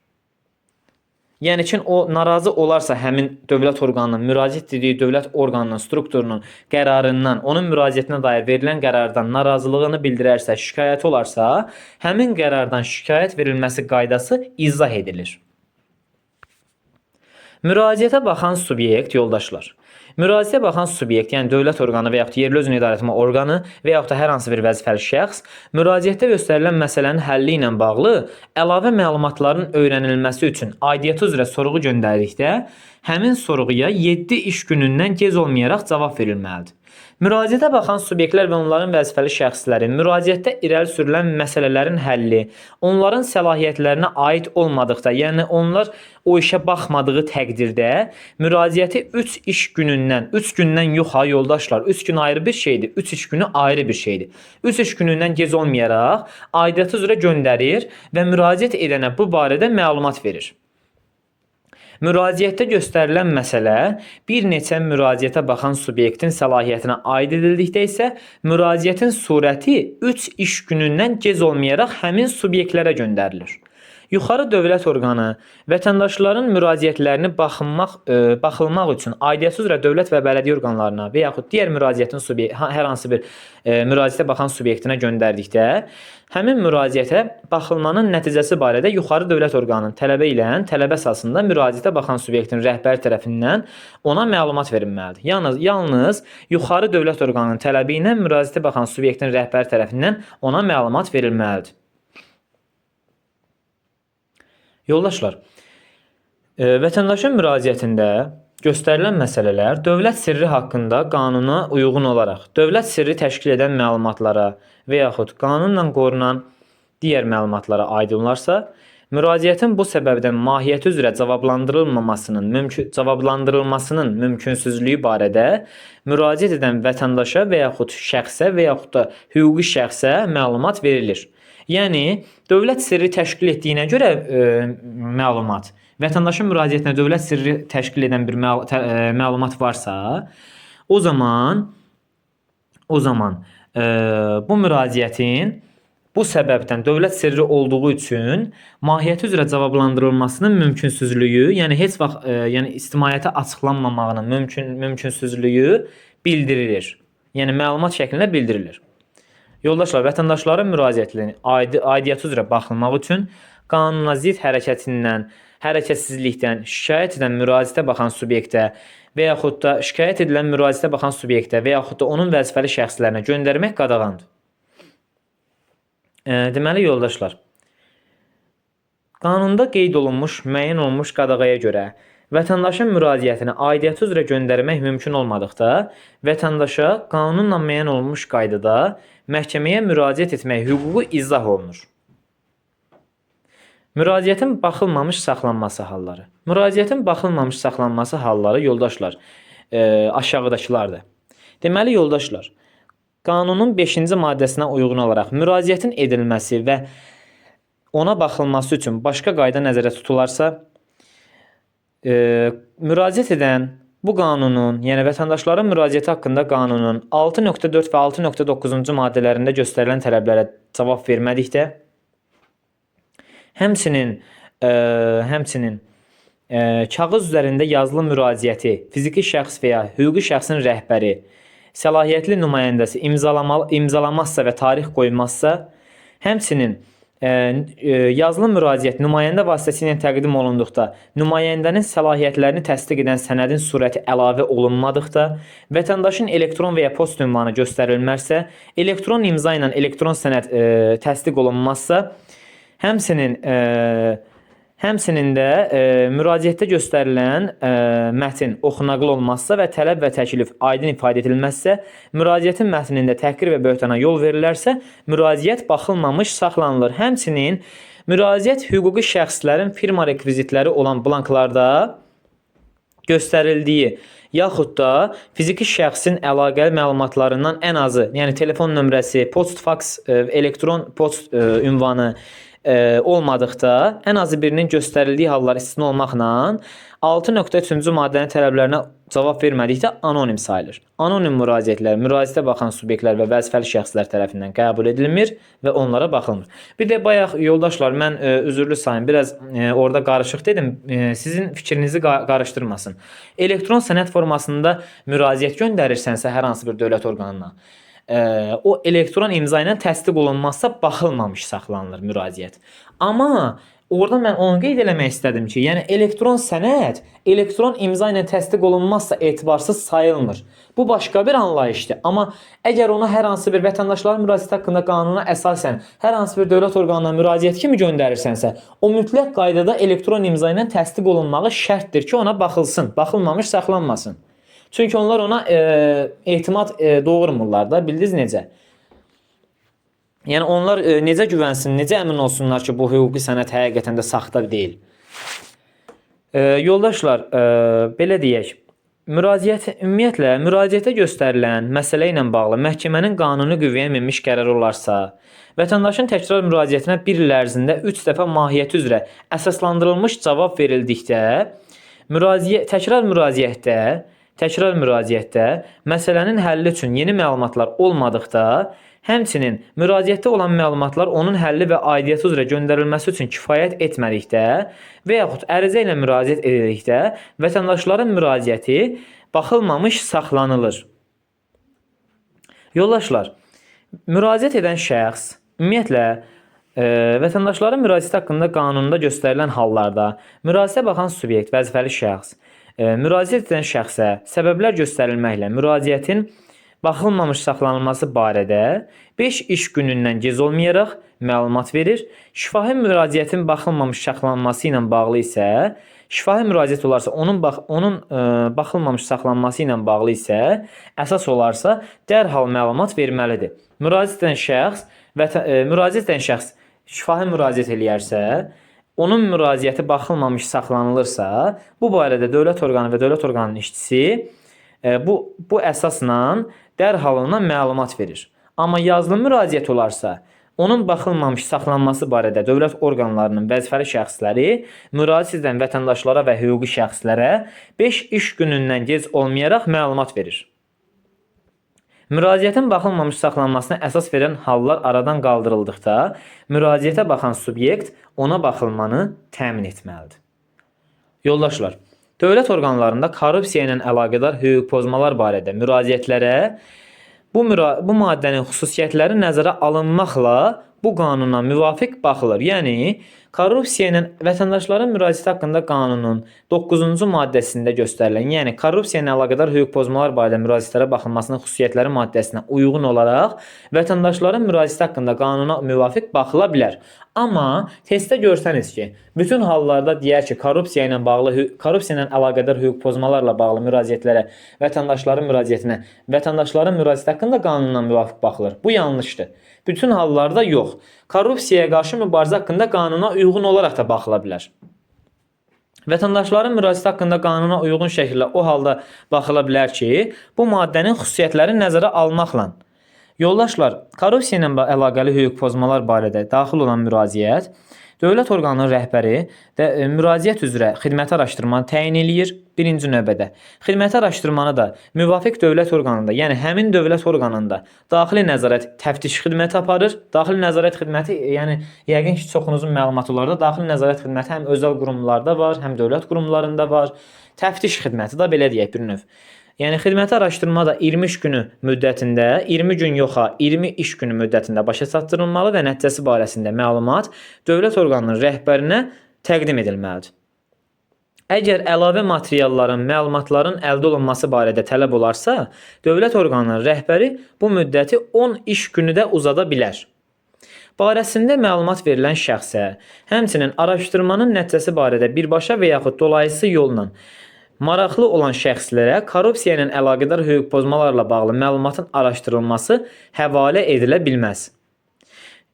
Yəni ki, o narazı olarsa həmin dövlət orqanının, müraciət etdiyi dövlət orqanının, strukturunun qərarından, onun müraciətinə dair verilən qərardan narazılığını bildirərsə, şikayəti olarsa, həmin qərardan şikayət verilməsi qaydası izah edilir. Müraciətə baxan subyekt yoldaşlar. Müraciətə baxan subyekt, yəni dövlət orqanı və yaxud yerli özünü idarə etmə orqanı və yaxud da hər hansı bir vəzifəli şəxs müraciətdə göstərilən məsələnin həlli ilə bağlı əlavə məlumatların öyrənilməsi üçün aidiyyatı üzrə sorğu göndərdikdə həmin sorğuya 7 iş günündən gec olmayaraq cavab verilməlidir. Müraciətə baxan subyektlər və onların vəzifəli şəxslərin müraciətdə irəli sürülən məsələlərin həlli, onların səlahiyyətlərinə aid olmadıqda, yəni onlar o işə baxmadığı təqdirdə müraciəti 3 iş günündən, 3 gündən yox ha yoldaşlar, 3 gün ayrı bir şeydir, 3 iş günü ayrı bir şeydir. 3 iş günündən gec olmayaraq aidiyyatı üzrə göndərir və müraciət edənə bu barədə məlumat verir. Müraciətdə göstərilən məsələ bir neçə müraciətə baxan subyektin səlahiyyətinə aid edildikdə isə müraciətin surəti 3 iş günündən gec olmayaraq həmin subyektlərə göndərilir. Yuxarı dövlət orqanı vətəndaşların müraciətlərini baxılmaq üçün aidiyyatı üzrə dövlət və bələdiyyə orqanlarına və yaxud digər hər hansı bir müraciətə baxan subyektinə göndərdikdə həmin müraciətə baxılmanın nəticəsi barədə yuxarı dövlət orqanının tələbə ilə tələb əsasında müraciətə baxan subyektin rəhbəri tərəfindən ona məlumat verilməlidir. Yalnız yuxarı dövlət orqanının tələbi ilə müraciətə baxan subyektin rəhbəri tərəfindən ona məlumat verilməlidir. Yoldaşlar, vətəndaşın müraciətində göstərilən məsələlər dövlət sirri haqqında qanuna uyğun olaraq dövlət sirri təşkil edən məlumatlara və yaxud qanunla qorunan digər məlumatlara aid olarsa, müraciətin bu səbəbdən mahiyyəti üzrə cavablandırılmasının mümkünsüzlüyü barədə müraciət edən vətəndaşa və yaxud şəxsə və yaxud da hüquqi şəxsə məlumat verilir. Yəni, dövlət sirri təşkil etdiyinə görə məlumat, vətəndaşın müraciətinə dövlət sirri təşkil edən bir məlumat varsa, o zaman bu müraciətin Bu səbəbdən dövlət sirri olduğu üçün mahiyyəti üzrə cavablandırılmasının mümkünsüzlüyü, yəni heç vaxt yəni ictimaiyyətə açıqlanmamağının mümkünsüzlüyü bildirilir. Yəni məlumat şəklində bildirilir. Yoldaşlar, vətəndaşların müraciətlərini aidiyyəti üzrə baxılmaq üçün qanuna zidd hərəkətindən, hərəkətsizlikdən şikayət edən müraciətə baxan subyektə və yaxud da şikayət edilən müraciətə baxan subyektə və yaxud da onun vəzifəli şəxslərinə göndərmək qadağandır. Deməli, yoldaşlar, qanunda qeyd olunmuş, müəyyən olunmuş qadağaya görə vətəndaşın müraciətini aidiyyəti üzrə göndərmək mümkün olmadıqda, vətəndaşa qanunla müəyyən olunmuş qaydada məhkəməyə müraciət etmək hüququ izah olunur. Müraciətin baxılmamış saxlanması halları. Müraciətin baxılmamış saxlanması halları, yoldaşlar, aşağıdakılardır. Deməli, yoldaşlar, qanunun 5-ci maddəsinə uyğun olaraq müraciətin edilməsi və ona baxılması üçün başqa qayda nəzərdə tutularsa, müraciət edən bu qanunun, yəni vətəndaşların müraciəti haqqında qanunun 6.4 və 6.9-cu maddələrində göstərilən tələblərə cavab vermədikdə, həmçinin kağız üzərində yazılı müraciəti fiziki şəxs və ya hüquqi şəxsin rəhbəri, səlahiyyətli nümayəndəsi imzalamazsa və tarix qoymazsa, həmçinin yazılı müraciət nümayəndə vasitəsilə təqdim olunduqda, nümayəndənin səlahiyyətlərini təsdiq edən sənədin surəti əlavə olunmadıqda, vətəndaşın elektron və ya post ünvanı göstərilməzsə, elektron imza ilə elektron sənəd təsdiq olunmazsa, Həmçinin də müraciətdə göstərilən mətn oxunaqlı olmazsa və tələb və təklif aydın ifadə edilməzsə, müraciətin mətnində təhqir və böhtana yol verilərsə, müraciət baxılmamış saxlanılır. Həmçinin müraciət hüquqi şəxslərin firma rekvizitləri olan blanklarda göstərildiyi yaxud da fiziki şəxsin əlaqəli məlumatlarından ən azı, yəni telefon nömrəsi, post, faks, elektron post ünvanı olmadıqda, ən azı birinin göstərildiyi hallar istisna olmaqla 6.3-cü maddənin tələblərinə cavab vermədikdə anonim sayılır. Anonim müraciətlər müraciətə baxan subyektlər və vəzifəli şəxslər tərəfindən qəbul edilmir və onlara baxılmır. Bir də bayaq yoldaşlar, mən üzürlü sayım, biraz orada qarışıq dedim, sizin fikrinizi qarışdırmasın. Elektron sənəd formasında müraciət göndərirsənsə hər hansı bir dövlət orqanına, o elektron imza ilə təsdiq olunmazsa baxılmamış saxlanılır müraciət. Amma orada mən onu qeyd eləmək istədim ki, yəni elektron sənəd elektron imza ilə təsdiq olunmazsa etibarsız sayılmır. Bu başqa bir anlayışdır. Amma əgər ona hər hansı bir vətəndaşların müraciəti haqqında qanuna əsasən hər hansı bir dövlət orqanına müraciət kimi göndərirsənsə, o mütləq qaydada elektron imza ilə təsdiq olunmağı şərtdir ki, ona baxılsın, baxılmamış saxlanmasın. Çünki onlar ona etimad doğurmurlar da, bildiniz necə? Yəni onlar necə güvənsin, necə əmin olsunlar ki, bu hüquqi sənəd həqiqətən də saxta deyil. Yoldaşlar, belə deyək, ümumiyyətlə müraciətə göstərilən məsələ ilə bağlı məhkəmənin qanuni qüvvəyə minmiş qərarı olarsa, vətəndaşın təkrar müraciətinə bir il ərzində 3 dəfə mahiyyəti üzrə əsaslandırılmış cavab verildikdə, təkrar müraciətdə məsələnin həlli üçün yeni məlumatlar olmadıqda, həmçinin müraciətdə olan məlumatlar onun həlli və aidiyyəti üzrə göndərilməsi üçün kifayət etmədikdə və yaxud ərizə ilə müraciət edildikdə vətəndaşların müraciəti baxılmamış saxlanılır. Yoldaşlar, müraciət edən şəxs ümumiyyətlə vətəndaşların müraciəti haqqında qanunda göstərilən hallarda müraciətə baxan subyekt, vəzifəli şəxs, müraciət edən şəxsə səbəblər göstərilməklə müraciətin baxılmamış saxlanılması barədə 5 iş günündən gec olmayaraq məlumat verir. Şifahi müraciətin baxılmamış saxlanılması ilə bağlı isə, şifahi müraciət olarsa, onun baxılmamış saxlanılması ilə bağlı isə, əsas olarsa, dərhal məlumat verməlidir. Müraciət edən şəxs şifahi müraciət eləyərsə, onun müraciəti baxılmamış saxlanılırsa, bu barədə dövlət orqanı və dövlət orqanının işçisi bu əsasla dərhal ona məlumat verir. Amma yazılı müraciət olarsa, onun baxılmamış saxlanması barədə dövlət orqanlarının vəzifəli şəxsləri müraciət edən vətəndaşlara və hüquqi şəxslərə 5 iş günündən gec olmayaraq məlumat verir. Müraciətin baxılmamış saxlanmasına əsas verən hallar aradan qaldırıldıqda, müraciətə baxan subyekt ona baxılmanı təmin etməlidir. Yoldaşlar, dövlət orqanlarında korrupsiya ilə əlaqədar hüquq pozmalar barədə müraciətlərə bu maddənin xüsusiyyətləri nəzərə alınmaqla bu qanuna müvafiq baxılır. Yəni, korrupsiya ilə vətəndaşların müraciəti haqqında qanunun 9-cu maddəsində göstərilən, yəni korrupsiya ilə əlaqədar hüquq pozmalar barədə müraciətlərə baxılmasının xüsusiyyətləri maddəsinə uyğun olaraq vətəndaşların müraciəti haqqında qanuna müvafiq baxıla bilər. Amma testdə görsəniz ki, bütün hallarda deyər ki, korrupsiya ilə əlaqədar hüquq pozmalarla bağlı müraciətlərə, vətəndaşların müraciəti haqqında qanunla müvafiq baxılır. Bu yanlışdır. Bütün hallarda yox. Korrupsiyaya qarşı mübarizə haqqında qanuna uyğun olaraq da baxıla bilər. Vətəndaşların müraciəti haqqında qanuna uyğun şəkildə o halda baxıla bilər ki, bu maddənin xüsusiyyətləri nəzərə almaqla. Yoldaşlar, korrupsiya ilə əlaqəli hüquq pozmalar barədə daxil olan müraciət, dövlət orqanının rəhbəri və müraciət üzrə xidməti araşdırmanı təyin eləyir birinci növbədə. Xidməti araşdırmanı da müvafiq dövlət orqanında, yəni həmin dövlət orqanında daxili nəzarət təftiş xidməti aparır. Daxili nəzarət xidməti, yəni yəqin ki, çoxunuzun məlumatı olar da, daxili nəzarət xidməti həm özəl qurumlarda var, həm dövlət qurumlarında var. Təftiş xidməti də belə deyək bir növ. Yəni xidməti araşdırma da 20 iş günü müddətində, 20 gün yoxa, 20 iş günü müddətində başa çatdırılmalı və nəticəsi barəsində məlumat dövlət orqanının rəhbərinə təqdim edilməlidir. Əgər əlavə materialların, məlumatların əldə olunması barədə tələb olarsa, dövlət orqanının rəhbəri bu müddəti 10 iş günü də uzada bilər. Barəsində məlumat verilən şəxsə, həmçinin araşdırmanın nəticəsi barədə birbaşa və yaxud dolayısı yolla maraqlı olan şəxslərə korrupsiya ilə əlaqədar hüquq pozmalarla bağlı məlumatın araşdırılması həvalə edilə bilməz.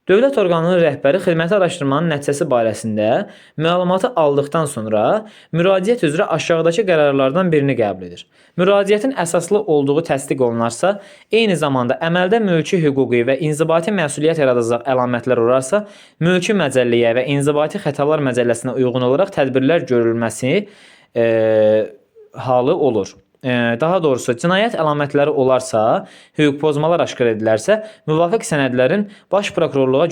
Dövlət orqanının rəhbəri xidməti araşdırmanın nəticəsi barəsində məlumatı aldıqdan sonra müraciət üzrə aşağıdakı qərarlardan birini qəbul edir. Müraciətin əsaslı olduğu təsdiq olunarsa, eyni zamanda əməldə mülki hüquqi və inzibati məsuliyyət yaradacaq əlamətlər olarsa, mülki məcəlləyə və inzibati xətalar məcəlləsinə uyğun olaraq tədbirlər görülməsi halı olur. Daha doğrusu, cinayət əlamətləri olarsa, hüquq pozmalar aşkar edilərsə, müvafiq sənədlərin baş prokurorluğa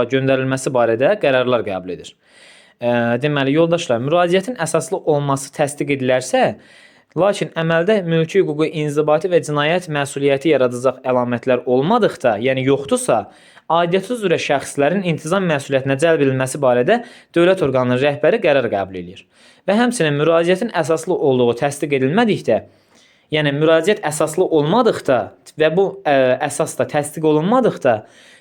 göndərilməsi barədə qərarlar qəbul edir. Deməli, yoldaşlar, müraciətin əsaslı olması təsdiq edilərsə, lakin əməldə mülki hüquqi, inzibati və cinayət məsuliyyəti yaradacaq əlamətlər olmadıqda, yəni yoxdursa, aidiyyatı üzrə şəxslərin intizam məsuliyyətinə cəlb edilməsi barədə dövlət orqanının rəhbəri qərar qəbul edir. Və həmçinin müraciətin əsaslı olduğu təsdiq edilmədikdə, yəni müraciət əsaslı olmadıqda və bu əsas da təsdiq olunmadıqda,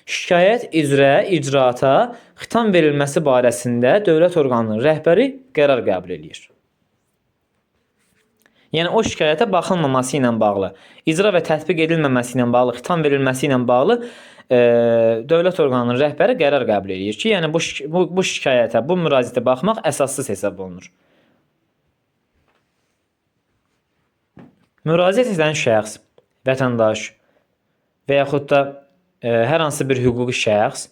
şikayət üzrə icraata xitam verilməsi barəsində dövlət orqanının rəhbəri qərar qəbul edir. Yəni o şikayətə baxılmaması ilə bağlı, icra və tətbiq edilməməsi ilə bağlı, xitam verilməsi ilə bağlı dövlət orqanının rəhbəri qərar qəbul edir ki, yəni bu şikayətə, bu müraciətə baxmaq əsassız hesab olunur. Müraciət edən şəxs, vətəndaş və yaxud da hər hansı bir hüquqi şəxs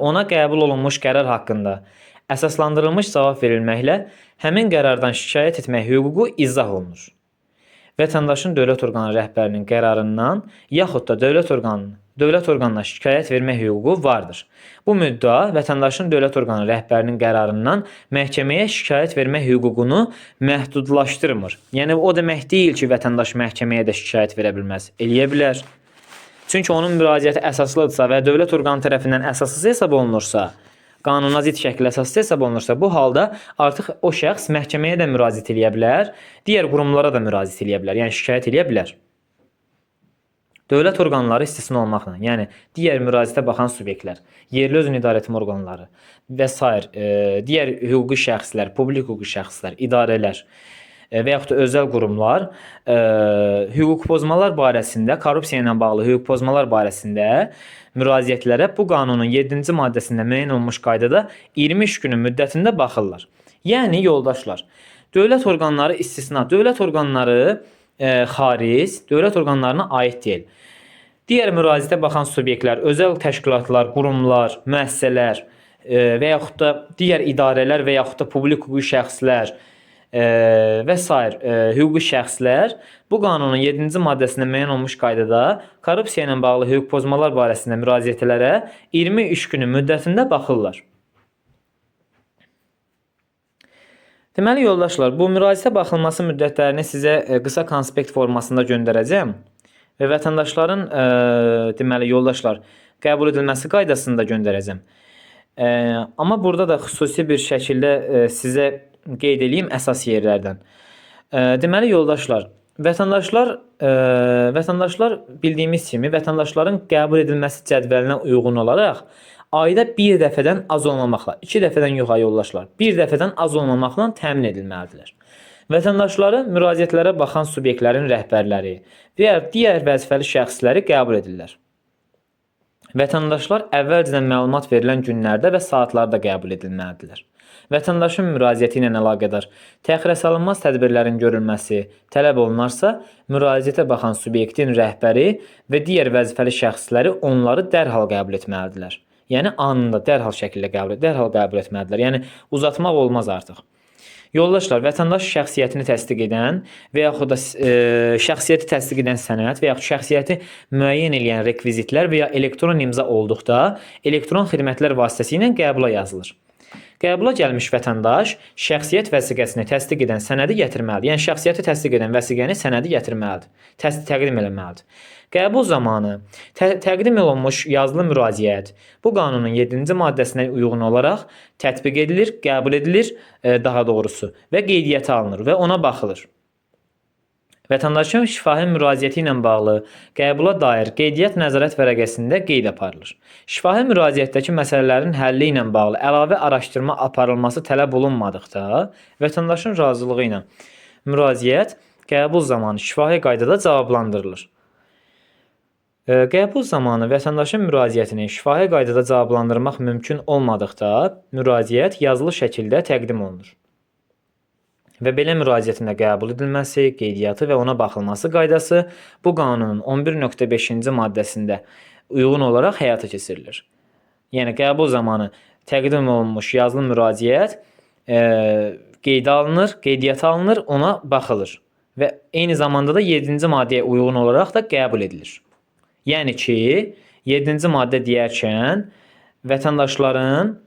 ona qəbul olunmuş qərar haqqında əsaslandırılmış cavab verilməklə həmin qərardan şikayət etmək hüququ izah olunur. Vətəndaşın dövlət orqanı rəhbərinin qərarından yaxud da dövlət orqanına şikayət vermək hüququ vardır. Bu müddəa vətəndaşın dövlət orqanı rəhbərinin qərarından məhkəməyə şikayət vermək hüququnu məhdudlaşdırmır. Yəni o demək deyil ki, vətəndaş məhkəməyə də şikayət verə bilməz. Eləyə bilər. Çünki onun müraciəti əsaslıdırsa və dövlət orqanı tərəfindən əsassız hesab olunursa, qanuna zidd şəkildə əsassız hesab olunursa, bu halda artıq o şəxs məhkəməyə də müraciət edə bilər, digər qurumlara da müraciət edə bilər, yəni şikayət edə bilər. Dövlət orqanları istisna olmaqla, yəni digər müraciətə baxan subyektlər, yerli özünü idarə etmə orqanları və s. digər hüquqi şəxslər, publik hüquqi şəxslər, idarələr və yaxud da özəl qurumlar hüquq pozmalar barəsində, korrupsiya ilə bağlı hüquq pozmalar barəsində müraciətlərə bu qanunun 7-ci maddəsində müəyyən olunmuş qaydada 20 iş günü müddətində baxırlar. Yəni, yoldaşlar, dövlət orqanları istisna, dövlət orqanları xaric, dövlət orqanlarına aid deyil. Digər müraciətə baxan subyektlər, özəl təşkilatlar, qurumlar, müəssisələr və yaxud da digər idarələr və yaxud da publik hüquqi şəxslər və sair hüquqi şəxslər bu qanunun 7-ci maddəsində müəyyən olmuş qaydada korrupsiya ilə bağlı hüquq pozmalar barəsində müraciətlərə 23 günü müddətində baxırlar. Deməli yoldaşlar, bu müraciətə baxılması müddətlərini sizə qısa konspekt formasında göndərəcəm və vətəndaşların deməli yoldaşlar qəbul edilməsi qaydasını da göndərəcəm. Amma burada da xüsusi bir şəkildə sizə qeyd edeyim əsas yerlərdən. Deməli yoldaşlar, vətəndaşlar bildiyimiz kimi vətəndaşların qəbul edilməsi cədvəlinə uyğun olaraq ayda bir dəfədən az olmamaqla, 2 dəfədən yox yoldaşlar, bir dəfədən az olmamaqla təmin edilməlidirlər. Vətəndaşları müraciətlərə baxan subyektlərin rəhbərləri və digər vəzifəli şəxsləri qəbul edirlər. Vətəndaşlar əvvəlcədən məlumat verilən günlərdə və saatlarda qəbul edilməlidirlər. Vətəndaşın müraciəti ilə əlaqədar təxirəsalınmaz tədbirlərin görülməsi tələb olunarsa, müraciətə baxan subyektin rəhbəri və digər vəzifəli şəxsləri onları dərhal qəbul etməlidirlər. Yəni anında dərhal şəkildə qəbul etməlidirlər. Yəni uzatmaq olmaz artıq. Yoldaşlar, vətəndaş şəxsiyyətini təsdiq edən və yaxud da şəxsiyyəti təsdiq edən sənəd və yaxud şəxsiyyəti müəyyən edən rekvizitlər və ya elektron imza olduqda elektron xidmətlər vasitəsilə qəbula yazılır. Qəbula gəlmiş vətəndaş şəxsiyyət vəsiqəsini təsdiq edən sənədi gətirməlidir. Yəni şəxsiyyəti təsdiq edən vəsiqəni sənədi gətirməlidir. Təqdim etməlidir. Qəbul zamanı təqdim olunmuş yazılı müraciət bu qanunun 7-ci maddəsinə uyğun olaraq tətbiq edilir, qəbul edilir daha doğrusu və qeydiyyata alınır və ona baxılır. Vətəndaşın şifahi müraciəti ilə bağlı qəbula dair qeydiyyat nəzarət vərəqəsində qeyd aparılır. Şifahi müraciətdəki məsələlərin həlli ilə bağlı əlavə araşdırma aparılması tələb olunmadıqda, vətəndaşın razılığı ilə müraciət qəbul zamanı şifahi qaydada cavablandırılır. Qəbul zamanı vətəndaşın müraciətini şifahi qaydada cavablandırmaq mümkün olmadıqda, müraciət yazılı şəkildə təqdim olunur. Və belə müraciətin də qəbul edilməsi, qeydiyyatı və ona baxılması qaydası bu qanunun 11.5-ci maddəsində uyğun olaraq həyata keçirilir. Yəni qəbul zamanı təqdim olunmuş yazılı müraciət qeydə alınır, qeydiyyata alınır, ona baxılır və eyni zamanda da 7-ci maddəyə uyğun olaraq da qəbul edilir. Yəni ki, 7-ci maddə deyərkən vətəndaşların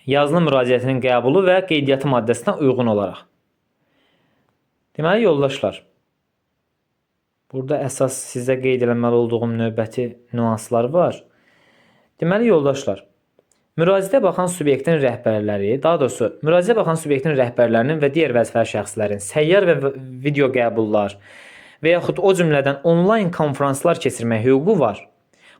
yazılı müraciətinin qəbulu və qeydiyyatı maddəsinə uyğun olaraq. Deməli, yoldaşlar, burada əsas sizə qeyd eləməli olduğum növbəti nüanslar var. Deməli, yoldaşlar, müraciətə baxan subyektin rəhbərləri, daha doğrusu, müraciətə baxan subyektin rəhbərlərinin və digər vəzifəli şəxslərin səyyar və video qəbullar və yaxud o cümlədən onlayn konferanslar keçirmək hüququ var.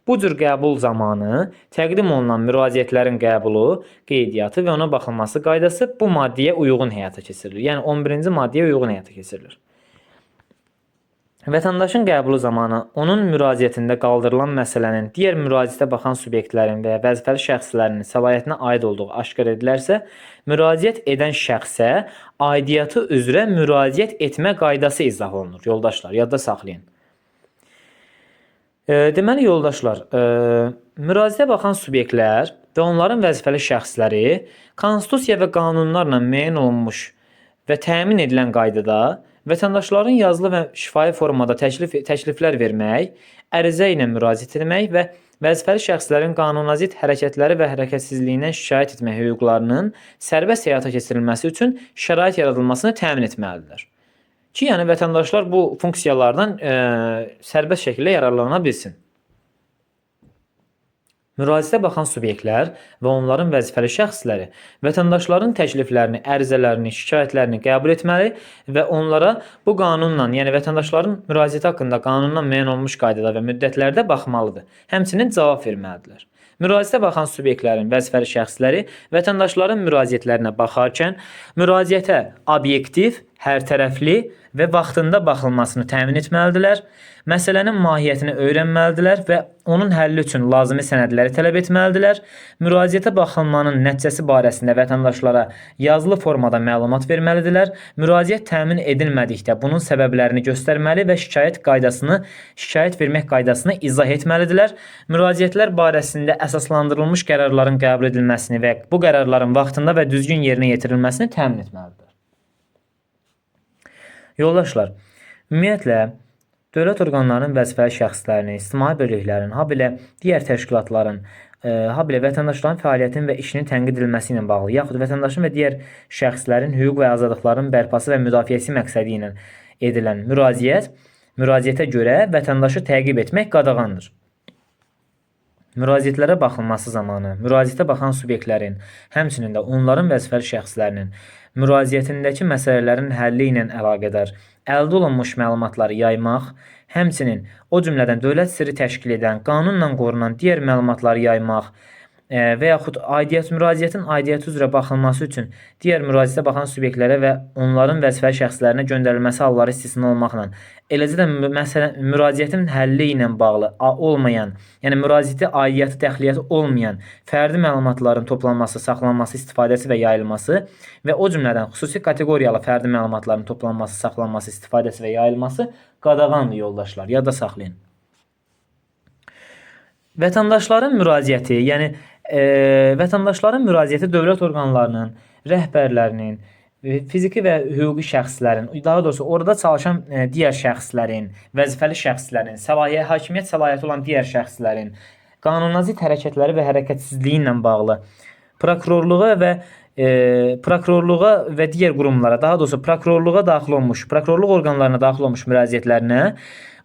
Bu cür qəbul zamanı təqdim olunan müraciətlərin qəbulu, qeydiyyatı və ona baxılması qaydası bu maddəyə uyğun həyata keçirilir. Yəni 11-ci maddəyə uyğun həyata keçirilir. Vətəndaşın qəbulu zamanı onun müraciətində qaldırılan məsələnin digər müraciətə baxan subyektlərin və ya vəzifəli şəxslərin səlahiyyətinə aid olduğu aşkar edilərsə, müraciət edən şəxsə aidiyyatı üzrə müraciət etmə qaydası izah olunur. Yoldaşlar, yadda saxlayın. Deməli, yoldaşlar, müraciətə baxan subyektlər və onların vəzifəli şəxsləri konstitusiya və qanunlarla müəyyən olunmuş və təmin edilən qaydada vətəndaşların yazılı və şifahi formada təkliflər vermək, ərizə ilə müraciət etmək və vəzifəli şəxslərin qanunazid hərəkətləri və hərəkətsizliyindən şikayət etmək hüquqlarının sərbəst həyata keçirilməsi üçün şərait yaradılmasını təmin etməlidirlər. Ki, yəni vətəndaşlar bu funksiyalardan sərbəst şəkildə yararlana bilsin. Müraciətə baxan subyektlər və onların vəzifəli şəxsləri vətəndaşların təkliflərini, ərizələrini, şikayətlərini qəbul etməli və onlara bu qanunla, yəni vətəndaşların müraciəti haqqında qanundan müəyyən olmuş qaydada və müddətlərdə baxmalıdır. Həmçinin cavab verməlidirlər. Müraciətə baxan subyektlərin vəzifəli şəxsləri vətəndaşların müraciətlərinə baxarkən müraciətə obyektiv, hərtərəfli və vaxtında baxılmasını təmin etməlidirlər, məsələnin mahiyyətini öyrənməlidirlər və onun həlli üçün lazımi sənədləri tələb etməlidirlər, müraciətə baxılmanın nəticəsi barəsində vətəndaşlara yazılı formada məlumat verməlidirlər, müraciət təmin edilmədikdə bunun səbəblərini göstərməli və şikayət vermək qaydasını izah etməlidirlər, müraciətlər barəsində əsaslandırılmış qərarların qəbul edilməsini və bu qərarların vaxtında və düzgün yerinə yetirilməsini təmin etməlidirlər. Yoldaşlar, ümumiyyətlə dövlət orqanlarının vəzifəli şəxslərinin, ictimai birliklərin, habelə digər təşkilatların, habelə vətəndaşların fəaliyyətinin və işinin tənqid edilməsi ilə bağlı, yaxud vətəndaşın və digər şəxslərin hüquq və azadlıqlarının bərpası və müdafiəsi məqsədi ilə edilən müraciətə görə vətəndaşı təqib etmək qadağandır. Müraciətlərə baxılması zamanı müraciətə baxan subyektlərin, həmçinin də onların vəzifəli şəxslərinin müraciətindəki məsələlərin həlli ilə əlaqədar əldə olunmuş məlumatları yaymaq, həmçinin o cümlədən dövlət sirri təşkil edən, qanunla qorunan digər məlumatları yaymaq və yaxud müraciətin aidiyyəti üzrə baxılması üçün digər müraciətə baxan subyektlərə və onların vəzifəli şəxslərinə göndərilməsi halları istisna olmaqla, eləcə də müraciətin həlli ilə bağlı olmayan, yəni müraciəti aidiyyəti təxliyyəti olmayan fərdi məlumatların toplanması, saxlanması, istifadəsi və yayılması və o cümlədən xüsusi kateqoriyalı fərdi məlumatların toplanması, saxlanması, istifadəsi və yayılması qadağandır yoldaşlar, yadda saxlayın. Vətəndaşların müraciəti, yəni vətəndaşların müraciəti dövlət orqanlarının, rəhbərlərinin, fiziki və hüquqi şəxslərin, daha doğrusu orada çalışan digər şəxslərin, vəzifəli şəxslərin, hakimiyyət səlahiyyəti olan digər şəxslərin qanunnazid hərəkətləri və hərəkətsizliyi ilə bağlı prokurorluğa və digər qurumlara, daha doğrusu prokurorluq orqanlarına daxil olmuş müraciətlərinə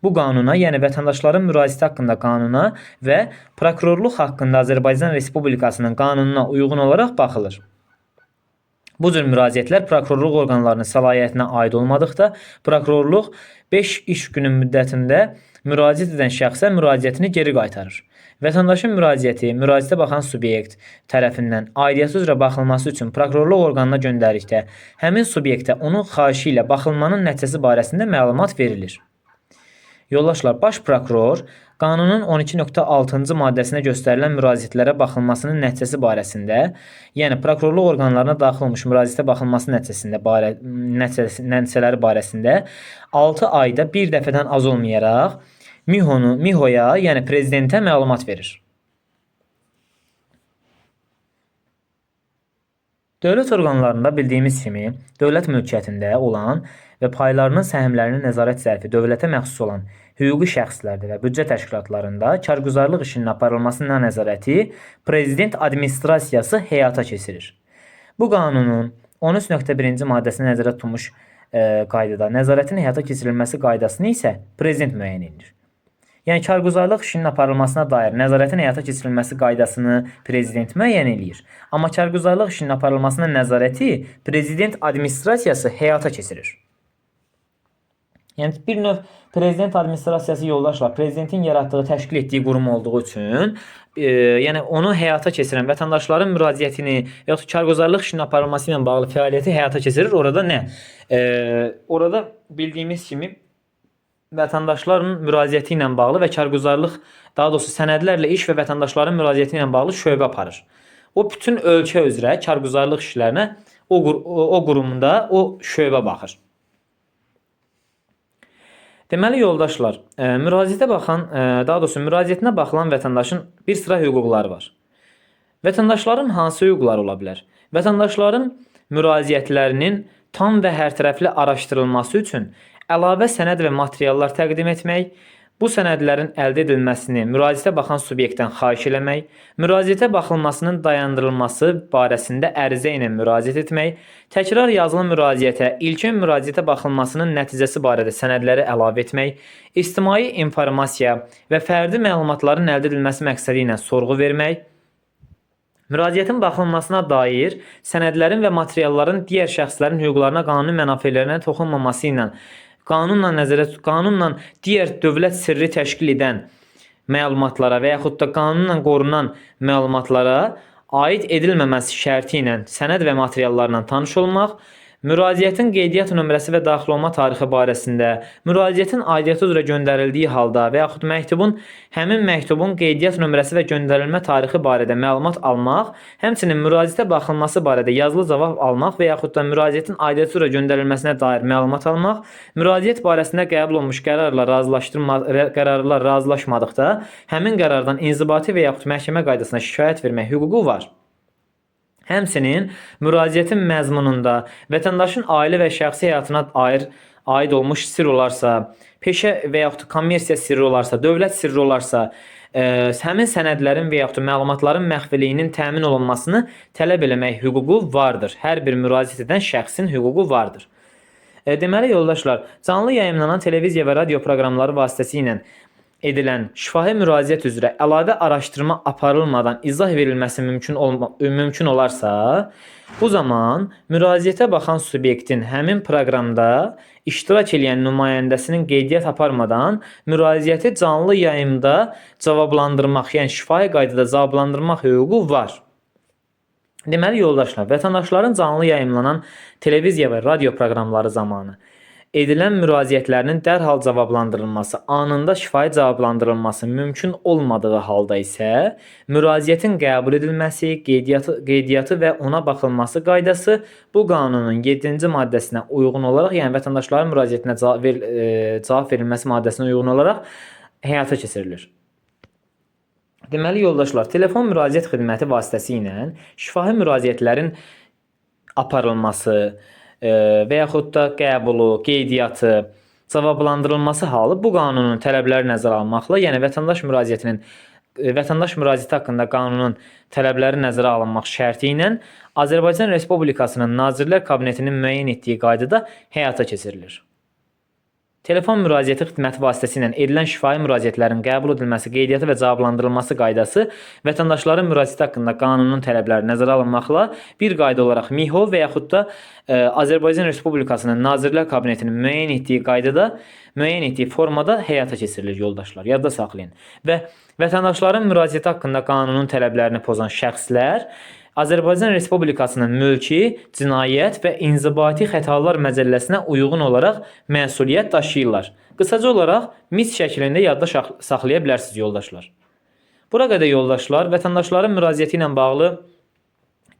bu qanuna, yəni vətəndaşların müraciəti haqqında qanuna və prokurorluq haqqında Azərbaycan Respublikasının qanununa uyğun olaraq baxılır. Bu cür müraciətlər prokurorluq orqanlarının səlahiyyətinə aid olmadıqda, prokurorluq 5 iş günü müddətində müraciət edən şəxsə müraciətini geri qaytarır. Vətəndaşın müraciətə baxan subyekt tərəfindən aidiyyəti üzrə baxılması üçün prokurorluq orqanına göndərildikdə, həmin subyektə onun xahişi ilə baxılmanın nəticəsi barəsində məlumat verilir. Yoldaşlar, baş prokuror qanunun 12.6-cı maddəsinə göstərilən müraciətlərə baxılmasının nəticəsi barəsində, yəni prokurorluq orqanlarına daxil olmuş müraciətə baxılması nəticələri barəsində 6 ayda bir dəfədən az olmayaraq MİHO-ya, yəni prezidentə məlumat verir. Dövlət orqanlarında bildiyimiz kimi, dövlət mülkiyyətində olan və paylarının səhmlərinin nəzarət zərfi dövlətə məxsus olan hüquqi şəxslərdə və büdcə təşkilatlarında kargüzarlıq işinin aparılmasına nəzarəti prezident administrasiyası həyata keçirir. Bu qanunun 13.1-ci maddəsinə nəzərdə tutulmuş qaydada nəzarətin həyata keçirilməsi qaydasını isə prezident müəyyən edir. Yəni, kargüzarlıq işinin aparılmasına dair nəzarətin həyata keçirilməsi qaydasını prezident müəyyən edir. Amma kargüzarlıq işinin aparılmasına nəzarəti prezident administrasiyası həyata keçirir. Yəni, bir növ prezident administrasiyası yoldaşlar, prezidentin yaratdığı, təşkil etdiyi qurum olduğu üçün, yəni onu həyata keçirən vətəndaşların müraciətini və yaxud kargüzarlıq işinin aparılması ilə bağlı fəaliyyəti həyata keçirir. Orada nə? Orada bildiyimiz kimi vətəndaşların müraciəti ilə bağlı və kargüzarlıq, daha doğrusu sənədlərlə iş və vətəndaşların müraciəti ilə bağlı şöbə aparır. O bütün ölkə üzrə kargüzarlıq işlərinə o qurumda o şöbə baxır. Deməli yoldaşlar, müraciətinə baxılan vətəndaşın bir sıra hüquqları var. Vətəndaşların hansı hüquqları ola bilər? Vətəndaşların müraciətlərinin tam və hərtərəfli araşdırılması üçün əlavə sənəd və materiallar təqdim etmək, bu sənədlərin əldə edilməsini müraciətə baxan subyektdən xahiş eləmək, müraciətə baxılmasının dayandırılması barəsində ərizə ilə müraciət etmək, təkrar yazılı müraciətə, ilkin müraciətə baxılmasının nəticəsi barədə sənədləri əlavə etmək, ictimai informasiya və fərdi məlumatların əldə edilməsi məqsədi ilə sorğu vermək, müraciətin baxılmasına dair sənədlərin və materialların digər şəxslərin hüquqlarına, qanuni mənafelərinə toxunmaması ilə qanunla digər dövlət sirri təşkil edən məlumatlara və yaxud da qanunla qorunan məlumatlara aid edilməməsi şərti ilə sənəd və materiallarla tanış olmaq, müraciətin qeydiyyat nömrəsi və daxil olma tarixi barəsində, müraciətin aidiyyəti üzrə göndərildiyi halda və yaxud həmin məktubun qeydiyyat nömrəsi və göndərilmə tarixi barədə məlumat almaq, həmçinin müraciətə baxılması barədə yazılı cavab almaq və yaxud da müraciətin aidiyyəti üzrə göndərilməsinə dair məlumat almaq, müraciət barəsində qəbul olmuş qərarlar razılaşmadıqda, həmin qərardan inzibati və yaxud məhkəmə qaydasına şikayət vermək hüququ var. Həmçinin müraciətin məzmununda vətəndaşın ailə və şəxsi həyatına aid olmuş sirr olarsa, peşə və yaxud da kommersiya sirri olarsa, dövlət sirri olarsa, həmin sənədlərin və yaxud da məlumatların məxfiliyinin təmin olunmasını tələb eləmək hüququ vardır. Hər bir müraciət edən şəxsin hüququ vardır. Deməli yoldaşlar, canlı yayımlanan televiziya və radio proqramları vasitəsilə edilən şifahi müraciət üzrə əlavə araşdırma aparılmadan izah verilməsi mümkün olarsa, bu zaman müraciətə baxan subyektin həmin proqramda iştirak edən nümayəndəsinin qeydiyyat aparmadan müraciəti canlı yayımda cavablandırmaq, yəni şifahi qaydada cavablandırmaq hüququ var. Deməli yoldaşlar, vətəndaşların canlı yayımlanan televiziya və radio proqramları zamanı edilən müraciətlərinin dərhal cavablandırılması, anında şifahi cavablandırılması mümkün olmadığı halda isə müraciətin qəbul edilməsi, qeydiyyatı və ona baxılması qaydası bu qanunun 7-ci maddəsinə uyğun olaraq, yəni vətəndaşların müraciətinə cavab verilməsi maddəsinə uyğun olaraq həyata keçirilir. Deməli yoldaşlar, telefon müraciət xidməti vasitəsilə şifahi müraciətlərin aparılması və yaxud da qəbulu, qeydiyyatı, cavablandırılması halı bu qanunun tələbləri nəzərə alınmaqla, yəni vətəndaş müraciəti haqqında qanunun tələbləri nəzərə alınmaq şərti ilə Azərbaycan Respublikasının Nazirlər Kabinetinin müəyyən etdiyi qaydada həyata keçirilir. Telefon müraciəti xidməti vasitəsilə edilən şifahi müraciətlərin qəbul edilməsi, qeydiyyatı və cavablandırılması qaydası vətəndaşların müraciəti haqqında qanunun tələbləri nəzərə alınmaqla bir qayda olaraq MİHO və yaxud da Azərbaycan Respublikasının Nazirlər Kabinetinin müəyyən etdiyi qaydada, müəyyən etdiyi formada həyata keçirilir yoldaşlar. Yadda saxlayın. Və vətəndaşların müraciəti haqqında qanunun tələblərini pozan şəxslər Azərbaycan Respublikasının mülki, cinayət və inzibati xətalar məcəlləsinə uyğun olaraq məsuliyyət daşıyırlar. Qısaca olaraq mis şəklində yadda saxlaya bilərsiniz yoldaşlar. Bura qədər yoldaşlar, vətəndaşların müraciəti ilə bağlı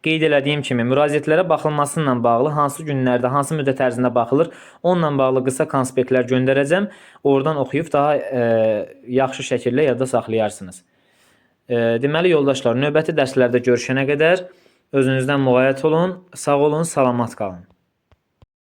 qeyd elədiyim kimi müraciətlərə baxılması ilə bağlı hansı günlərdə, hansı müddət ərzində baxılır, onunla bağlı qısa konspektlər göndərəcəm. Oradan oxuyub daha yaxşı şəkildə yadda saxlayarsınız. Deməli yoldaşlar, növbəti dərslərdə görüşənə qədər özünüzdən müğayət olun, sağ olun, salamat qalın.